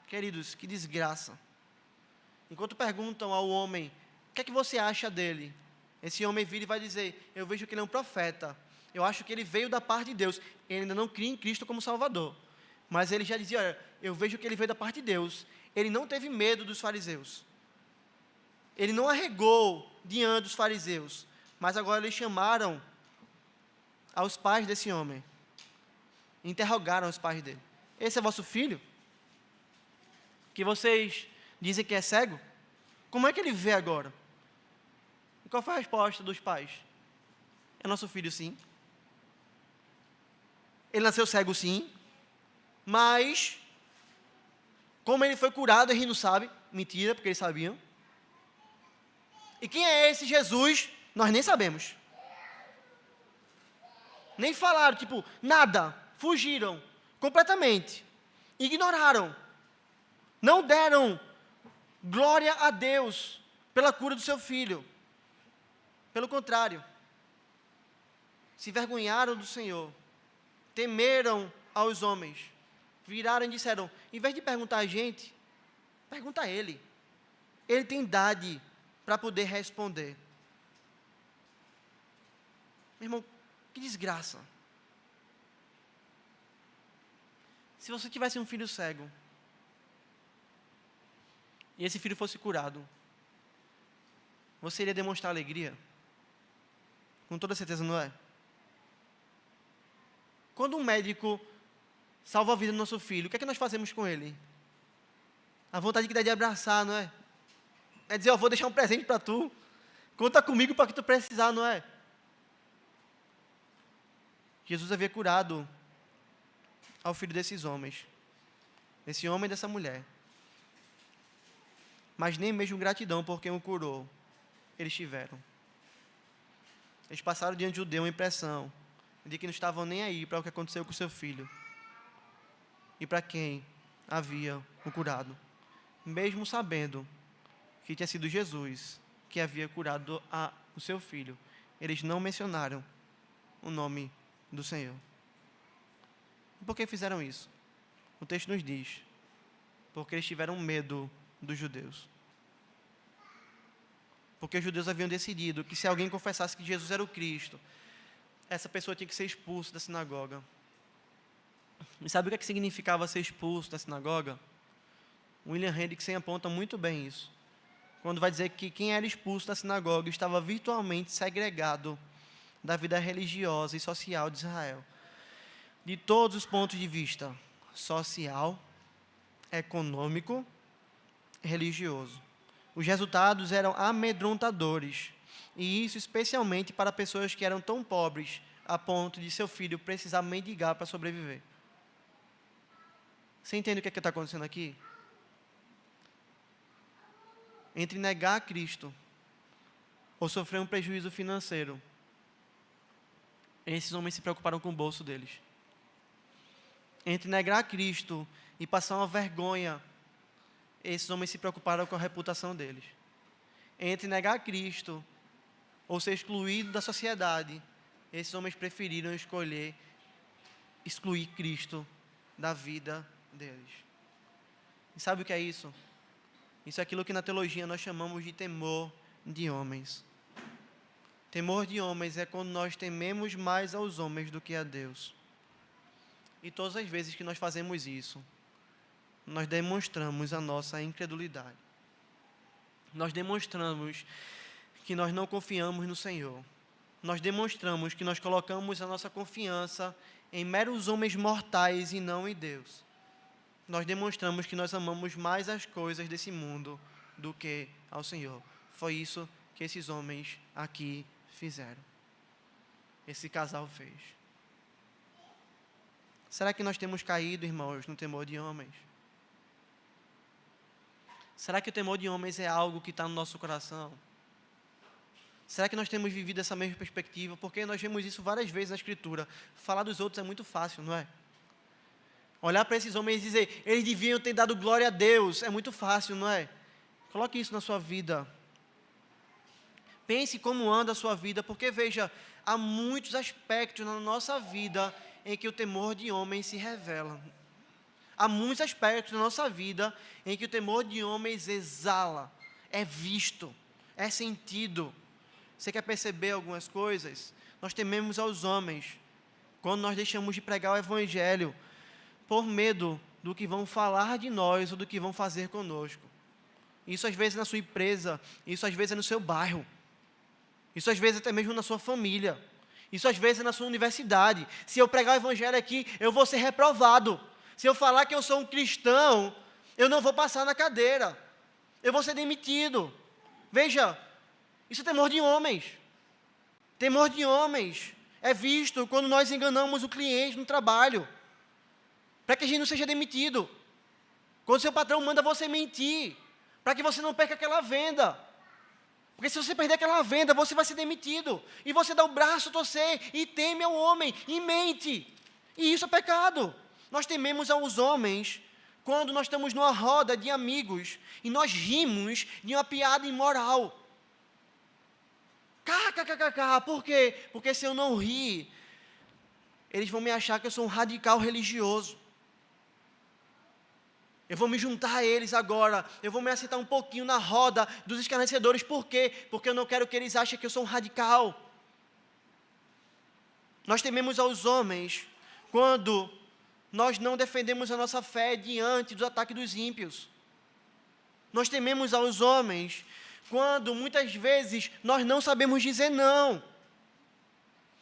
[SPEAKER 1] Queridos, que desgraça. Enquanto perguntam ao homem, o que é que você acha dele? Esse homem vira e vai dizer, eu vejo que ele é um profeta. Eu acho que ele veio da parte de Deus. Ele ainda não cria em Cristo como Salvador. Mas ele já dizia, olha, eu vejo que ele veio da parte de Deus. Ele não teve medo dos fariseus. Ele não arregou diante dos fariseus. Mas agora eles chamaram aos pais desse homem. Interrogaram os pais dele. Esse é vosso filho? Que vocês dizem que é cego? Como é que ele vê agora? E qual foi a resposta dos pais? É nosso filho, sim. Ele nasceu cego, sim. Mas, como ele foi curado, ele não sabe. Mentira, porque eles sabiam. E quem é esse Jesus? Nós nem sabemos. Nem falaram, tipo, nada. Fugiram completamente. Ignoraram. Não deram glória a Deus pela cura do seu filho. Pelo contrário, se envergonharam do Senhor, temeram aos homens, viraram e disseram, em vez de perguntar a gente, pergunta a ele. Ele tem idade para poder responder. Meu irmão, que desgraça. Se você tivesse um filho cego, e esse filho fosse curado, você iria demonstrar alegria? Com toda certeza, não é? Quando um médico salva a vida do nosso filho, o que é que nós fazemos com ele? A vontade que dá de abraçar, não é? É dizer, eu vou deixar um presente para tu, conta comigo para que tu precisar, não é? Jesus havia curado ao filho desses homens, esse homem e dessa mulher. Mas nem mesmo gratidão por quem o curou, eles tiveram. Eles passaram diante de judeu uma impressão de que não estavam nem aí para o que aconteceu com seu filho e para quem havia o curado, mesmo sabendo que tinha sido Jesus que havia curado o seu filho. Eles não mencionaram o nome do Senhor. E por que fizeram isso? O texto nos diz, porque eles tiveram medo dos judeus. Porque os judeus haviam decidido que se alguém confessasse que Jesus era o Cristo, essa pessoa tinha que ser expulsa da sinagoga. E sabe o que significava ser expulso da sinagoga? William Hendrickson aponta muito bem isso. Quando vai dizer que quem era expulso da sinagoga estava virtualmente segregado da vida religiosa e social de Israel. De todos os pontos de vista, social, econômico, religioso. Os resultados eram amedrontadores, e isso especialmente para pessoas que eram tão pobres a ponto de seu filho precisar mendigar para sobreviver. Você entende o que está acontecendo aqui? Entre negar a Cristo ou sofrer um prejuízo financeiro, esses homens se preocuparam com o bolso deles. Entre negar a Cristo e passar uma vergonha, esses homens se preocuparam com a reputação deles. Entre negar a Cristo ou ser excluído da sociedade, esses homens preferiram excluir Cristo da vida deles. E sabe o que é isso? Isso é aquilo que na teologia nós chamamos de temor de homens. Temor de homens é quando nós tememos mais aos homens do que a Deus. E todas as vezes que nós fazemos isso, nós demonstramos a nossa incredulidade. Nós demonstramos que nós não confiamos no Senhor. Nós demonstramos que nós colocamos a nossa confiança em meros homens mortais e não em Deus. Nós demonstramos que nós amamos mais as coisas desse mundo do que ao Senhor. Foi isso que esses homens aqui fizeram. Esse casal fez. Será que nós temos caído, irmãos, no temor de homens? Será que o temor de homens é algo que está no nosso coração? Será que nós temos vivido essa mesma perspectiva? Porque nós vemos isso várias vezes na Escritura. Falar dos outros é muito fácil, não é? Olhar para esses homens e dizer, eles deviam ter dado glória a Deus, é muito fácil, não é? Coloque isso na sua vida. Pense como anda a sua vida, porque veja, há muitos aspectos na nossa vida em que o temor de homens se revela. Há muitos aspectos na nossa vida em que o temor de homens exala, é visto, é sentido. Você quer perceber algumas coisas? Nós tememos aos homens quando nós deixamos de pregar o Evangelho por medo do que vão falar de nós ou do que vão fazer conosco. Isso às vezes é na sua empresa, isso às vezes é no seu bairro, isso às vezes até mesmo na sua família, isso às vezes é na sua universidade. Se eu pregar o Evangelho aqui, eu vou ser reprovado. Se eu falar que eu sou um cristão, eu não vou passar na cadeira, eu vou ser demitido. Veja, isso é temor de homens. Temor de homens é visto quando nós enganamos o cliente no trabalho, para que a gente não seja demitido. Quando seu patrão manda você mentir, para que você não perca aquela venda. Porque se você perder aquela venda, você vai ser demitido. E você dá o braço a torcer e teme ao homem e mente. E isso é pecado. Nós tememos aos homens quando nós estamos numa roda de amigos e nós rimos de uma piada imoral. KKKK, por quê? Porque se eu não rir, eles vão me achar que eu sou um radical religioso. Eu vou me juntar a eles agora, eu vou me assentar um pouquinho na roda dos escarnecedores. Por quê? Porque eu não quero que eles achem que eu sou um radical. Nós tememos aos homens quando nós não defendemos a nossa fé diante dos ataques dos ímpios. Nós tememos aos homens quando muitas vezes nós não sabemos dizer não.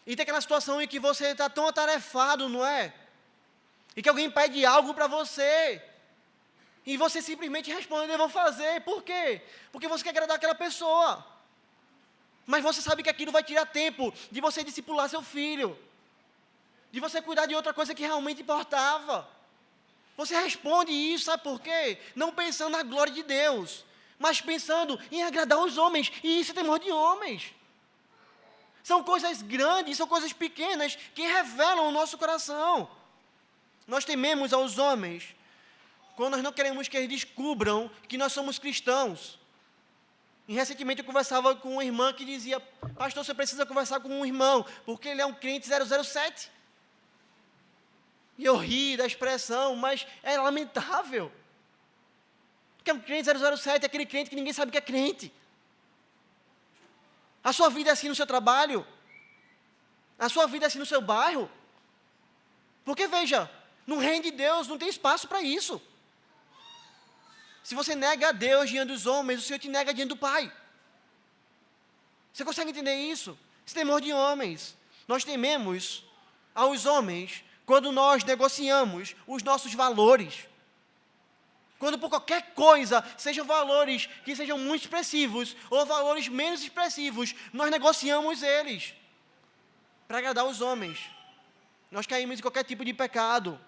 [SPEAKER 1] E tem aquela situação em que você está tão atarefado, não é? E que alguém pede algo para você. E você simplesmente responde, eu vou fazer. Por quê? Porque você quer agradar aquela pessoa. Mas você sabe que aquilo vai tirar tempo de você discipular seu filho, de você cuidar de outra coisa que realmente importava. Você responde isso, sabe por quê? Não pensando na glória de Deus, mas pensando em agradar os homens. E isso é temor de homens. São coisas grandes, são coisas pequenas que revelam o nosso coração. Nós tememos aos homens quando nós não queremos que eles descubram que nós somos cristãos. E recentemente eu conversava com uma irmã que dizia, pastor, você precisa conversar com um irmão, porque ele é um crente 007. E eu ri da expressão, mas é lamentável. Porque é um crente 007, é aquele crente que ninguém sabe que é crente. A sua vida é assim no seu trabalho? A sua vida é assim no seu bairro? Porque veja, no reino de Deus não tem espaço para isso. Se você nega a Deus diante dos homens, o Senhor te nega diante do Pai. Você consegue entender isso? Esse temor de homens. Nós tememos aos homens quando nós negociamos os nossos valores. Quando por qualquer coisa, sejam valores que sejam muito expressivos ou valores menos expressivos, nós negociamos eles para agradar os homens. Nós caímos em qualquer tipo de pecado.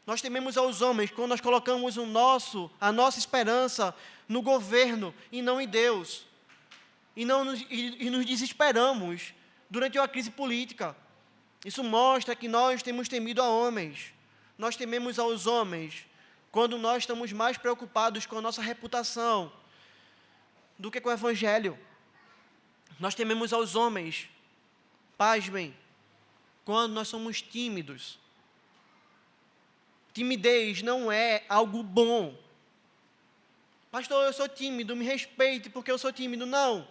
[SPEAKER 1] Nós tememos aos homens quando nós colocamos a nossa esperança no governo e não em Deus. E nos desesperamos durante uma crise política. Isso mostra que nós temos temido a homens. Nós tememos aos homens quando nós estamos mais preocupados com a nossa reputação do que com o Evangelho. Nós tememos aos homens, pasmem, quando nós somos tímidos. Timidez não é algo bom. Pastor, eu sou tímido, me respeite porque eu sou tímido. Não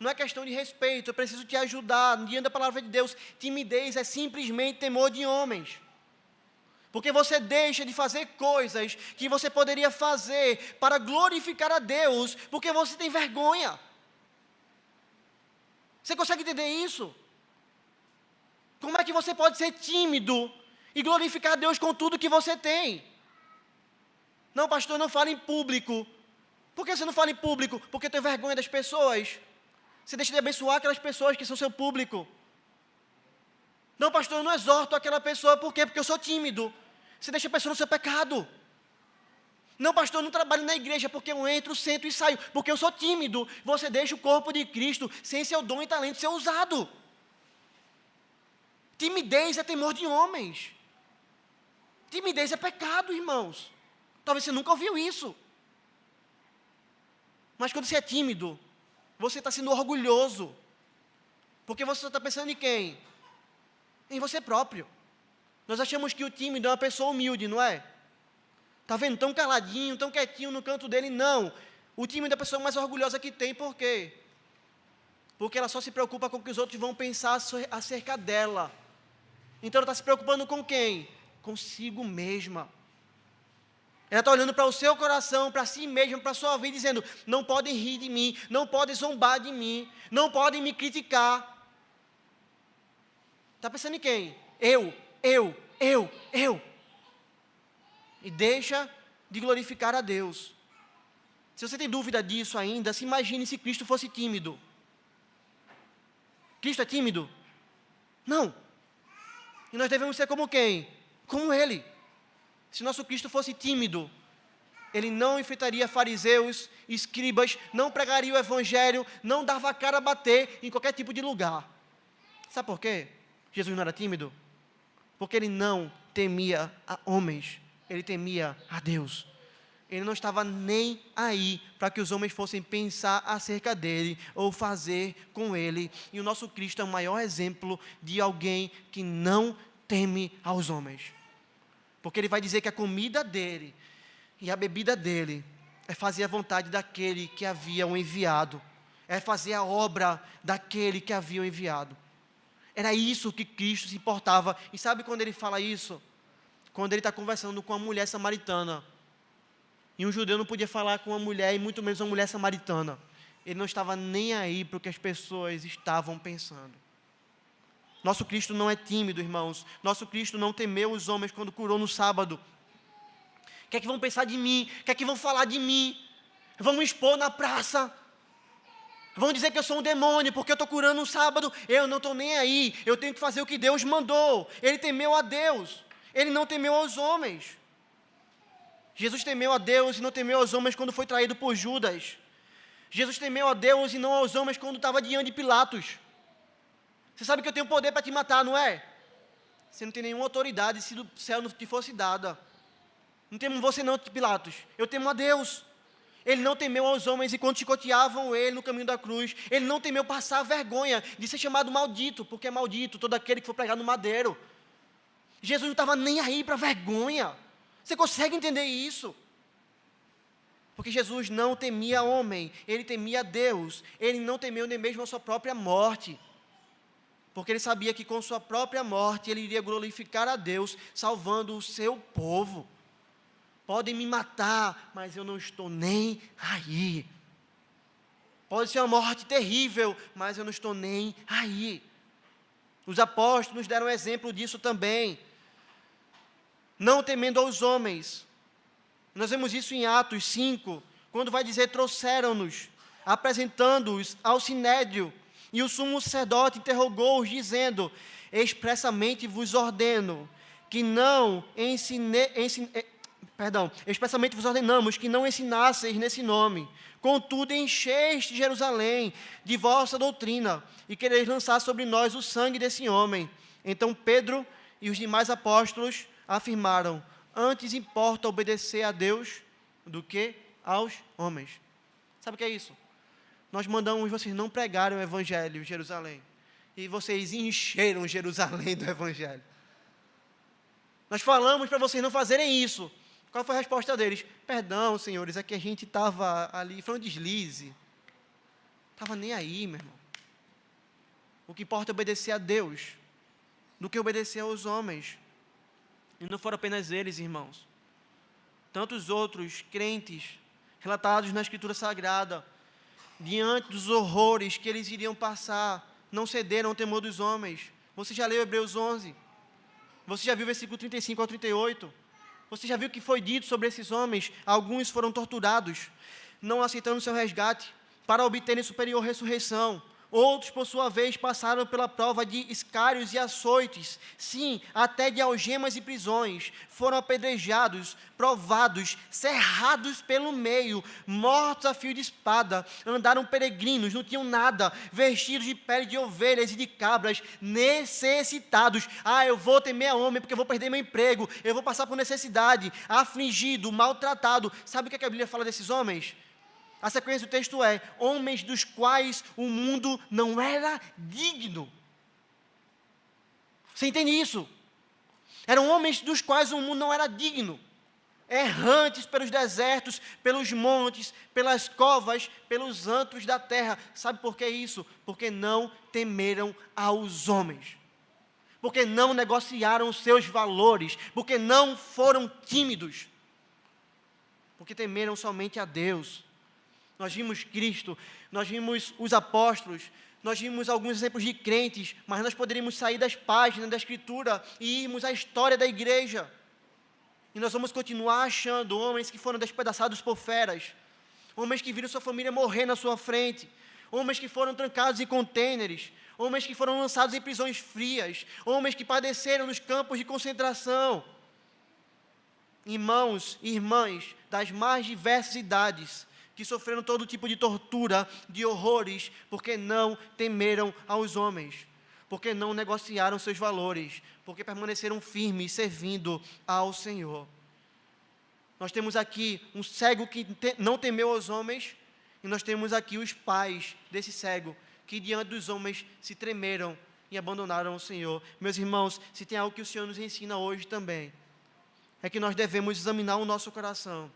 [SPEAKER 1] é questão de respeito, eu preciso te ajudar, diante da palavra de Deus. Timidez é simplesmente temor de homens. Porque você deixa de fazer coisas que você poderia fazer para glorificar a Deus, porque você tem vergonha. Você consegue entender isso? Como é que você pode ser tímido e glorificar a Deus com tudo que você tem? Não, pastor, não fala em público. Por que você não fala em público? Porque tem vergonha das pessoas. Você deixa de abençoar aquelas pessoas que são seu público. Não, pastor, eu não exorto aquela pessoa. Por quê? Porque eu sou tímido. Você deixa a pessoa no seu pecado. Não, pastor, eu não trabalho na igreja porque eu entro, sento e saio, porque eu sou tímido. Você deixa o corpo de Cristo sem seu dom e talento ser usado. Timidez é temor de homens. Timidez é pecado, irmãos. Talvez você nunca ouviu isso. Mas quando você é tímido, você está sendo orgulhoso. Porque você está pensando em quem? Em você próprio. Nós achamos que o tímido é uma pessoa humilde, não é? Está vendo? Tão caladinho, tão quietinho no canto dele. Não. O tímido é a pessoa mais orgulhosa que tem. Por quê? Porque ela só se preocupa com o que os outros vão pensar acerca dela. Então ela está se preocupando com quem? Consigo mesma. Ela está olhando para o seu coração, para si mesma, para a sua vida, dizendo: não podem rir de mim, não podem zombar de mim, não podem me criticar. Está pensando em quem? Eu. E deixa de glorificar a Deus. Se você tem dúvida disso ainda, se imagine se Cristo fosse tímido. Cristo é tímido? Não. E nós devemos ser como quem? Como Ele. Se nosso Cristo fosse tímido, Ele não enfrentaria fariseus, escribas, não pregaria o Evangelho, não dava a cara a bater em qualquer tipo de lugar. Sabe por quê? Jesus não era tímido? Porque Ele não temia a homens, Ele temia a Deus. Ele não estava nem aí para que os homens fossem pensar acerca dele ou fazer com ele. E o nosso Cristo é o maior exemplo de alguém que não teme aos homens. Porque ele vai dizer que a comida dele e a bebida dele é fazer a vontade daquele que havia o enviado. É fazer a obra daquele que havia o enviado. Era isso que Cristo se importava. E sabe quando ele fala isso? Quando ele está conversando com uma mulher samaritana. E um judeu não podia falar com uma mulher, e muito menos uma mulher samaritana. Ele não estava nem aí para o que as pessoas estavam pensando. Nosso Cristo não é tímido, irmãos. Nosso Cristo não temeu os homens quando curou no sábado. O que é que vão pensar de mim? O que é que vão falar de mim? Vão me expor na praça. Vão dizer que eu sou um demônio porque eu estou curando no sábado. Eu não estou nem aí. Eu tenho que fazer o que Deus mandou. Ele temeu a Deus. Ele não temeu aos homens. Jesus temeu a Deus e não temeu aos homens quando foi traído por Judas. Jesus temeu a Deus e não aos homens quando estava diante de Pilatos. Você sabe que eu tenho poder para te matar, não é? Você não tem nenhuma autoridade se do céu não te fosse dada. Não temo você não, Pilatos. Eu temo a Deus. Ele não temeu aos homens e quando chicoteavam ele no caminho da cruz, ele não temeu passar a vergonha de ser chamado maldito, porque é maldito todo aquele que for pregado no madeiro. Jesus não estava nem aí para vergonha. Você consegue entender isso? Porque Jesus não temia homem, ele temia Deus. Ele não temeu nem mesmo a sua própria morte. Porque ele sabia que com sua própria morte ele iria glorificar a Deus, salvando o seu povo. Podem me matar, mas eu não estou nem aí. Pode ser uma morte terrível, mas eu não estou nem aí. Os apóstolos nos deram exemplo disso também. Não temendo aos homens. Nós vemos isso em Atos 5, quando vai dizer: trouxeram-nos, apresentando-os ao sinédrio, e o sumo sacerdote interrogou-os, dizendo: expressamente vos ordeno que não expressamente vos ordenamos que não ensinasseis nesse nome. Contudo, encheste Jerusalém de vossa doutrina, e quereis lançar sobre nós o sangue desse homem. Então Pedro e os demais apóstolos afirmaram: antes importa obedecer a Deus do que aos homens. Sabe o que é isso? Nós mandamos vocês não pregarem o Evangelho em Jerusalém. E vocês encheram Jerusalém do Evangelho. Nós falamos para vocês não fazerem isso. Qual foi a resposta deles? Perdão, senhores, é que a gente estava ali, foi um deslize. Estava nem aí, meu irmão. O que importa é obedecer a Deus do que obedecer aos homens. E não foram apenas eles, irmãos. Tantos outros crentes, relatados na Escritura Sagrada, diante dos horrores que eles iriam passar, não cederam ao temor dos homens. Você já leu Hebreus 11? Você já viu o versículo 35 ao 38? Você já viu o que foi dito sobre esses homens? Alguns foram torturados, não aceitando seu resgate, para obterem superior ressurreição. Outros, por sua vez, passaram pela prova de escários e açoites, sim, até de algemas e prisões. Foram apedrejados, provados, cerrados pelo meio, mortos a fio de espada. Andaram peregrinos, não tinham nada, vestidos de pele de ovelhas e de cabras, necessitados. Eu vou temer a homem porque eu vou perder meu emprego, eu vou passar por necessidade, afligido, maltratado. Sabe o que a Bíblia fala desses homens? A sequência do texto é: homens dos quais o mundo não era digno. Você entende isso? Eram homens dos quais o mundo não era digno. Errantes pelos desertos, pelos montes, pelas covas, pelos antros da terra. Sabe por que isso? Porque não temeram aos homens. Porque não negociaram os seus valores. Porque não foram tímidos. Porque temeram somente a Deus. Nós vimos Cristo, nós vimos os apóstolos, nós vimos alguns exemplos de crentes, mas nós poderíamos sair das páginas da Escritura e irmos à história da igreja. E nós vamos continuar achando homens que foram despedaçados por feras, homens que viram sua família morrer na sua frente, homens que foram trancados em contêineres, homens que foram lançados em prisões frias, homens que padeceram nos campos de concentração. Irmãos e irmãs das mais diversas idades, que sofreram todo tipo de tortura, de horrores, porque não temeram aos homens, porque não negociaram seus valores, porque permaneceram firmes, servindo ao Senhor. Nós temos aqui um cego que não temeu aos homens, e nós temos aqui os pais desse cego, que diante dos homens se tremeram e abandonaram o Senhor. Meus irmãos, se tem algo que o Senhor nos ensina hoje também, é que nós devemos examinar o nosso coração.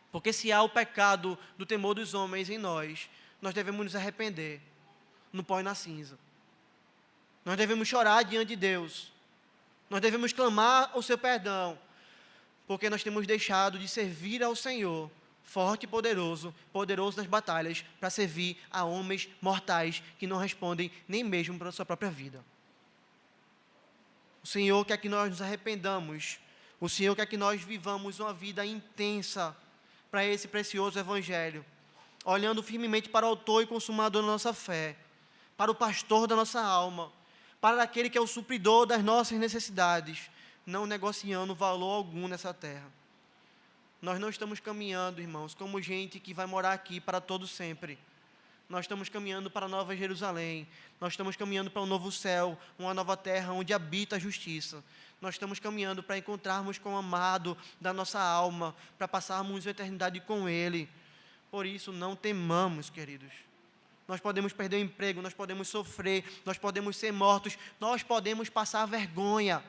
[SPEAKER 1] Porque se há o pecado do temor dos homens em nós, nós devemos nos arrepender, no pó e na cinza. Nós devemos chorar diante de Deus. Nós devemos clamar o seu perdão, porque nós temos deixado de servir ao Senhor, forte e poderoso, poderoso nas batalhas, para servir a homens mortais que não respondem nem mesmo para a sua própria vida. O Senhor quer que nós nos arrependamos. O Senhor quer que nós vivamos uma vida intensa para esse precioso Evangelho, olhando firmemente para o autor e consumador da nossa fé, para o pastor da nossa alma, para aquele que é o supridor das nossas necessidades, não negociando valor algum nessa terra. Nós não estamos caminhando, irmãos, como gente que vai morar aqui para todo sempre. Nós estamos caminhando para a Nova Jerusalém, nós estamos caminhando para um novo céu, uma nova terra onde habita a justiça. Nós estamos caminhando para encontrarmos com o amado da nossa alma, para passarmos a eternidade com Ele. Por isso, não temamos, queridos. Nós podemos perder o emprego, nós podemos sofrer, nós podemos ser mortos, nós podemos passar vergonha.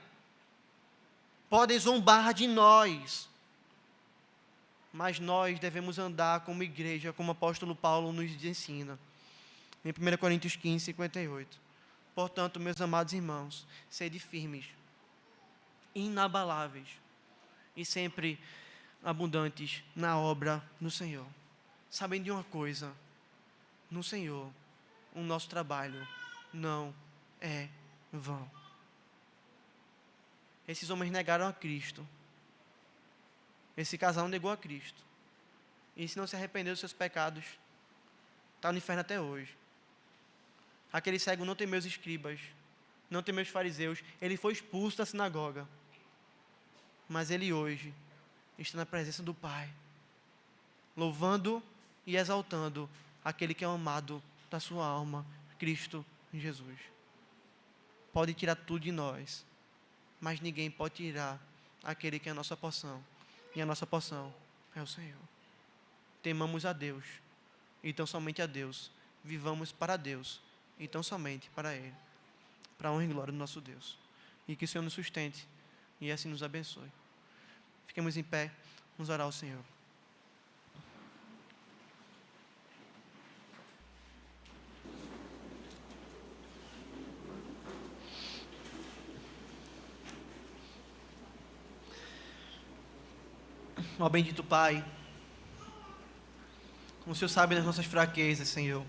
[SPEAKER 1] Podem zombar de nós. Mas nós devemos andar como igreja, como o apóstolo Paulo nos ensina. Em 1 Coríntios 15, 58. Portanto, meus amados irmãos, sede firmes, inabaláveis e sempre abundantes na obra do Senhor. Sabem de uma coisa: no Senhor, o nosso trabalho não é vão. Esses homens negaram a Cristo. Esse casal negou a Cristo. E se não se arrependeu dos seus pecados, está no inferno até hoje. Aquele cego não temeu os escribas, não temeu os fariseus, ele foi expulso da sinagoga. Mas ele hoje está na presença do Pai, louvando e exaltando aquele que é o amado da sua alma, Cristo Jesus. Pode tirar tudo de nós, mas ninguém pode tirar aquele que é a nossa porção. E a nossa porção é o Senhor. Temamos a Deus, então somente a Deus. Vivamos para Deus, então somente para Ele. Para a honra e glória do nosso Deus. E que o Senhor nos sustente e assim nos abençoe. Fiquemos em pé, vamos orar ao Senhor. Ó bendito Pai, o Senhor sabe das nossas fraquezas, Senhor.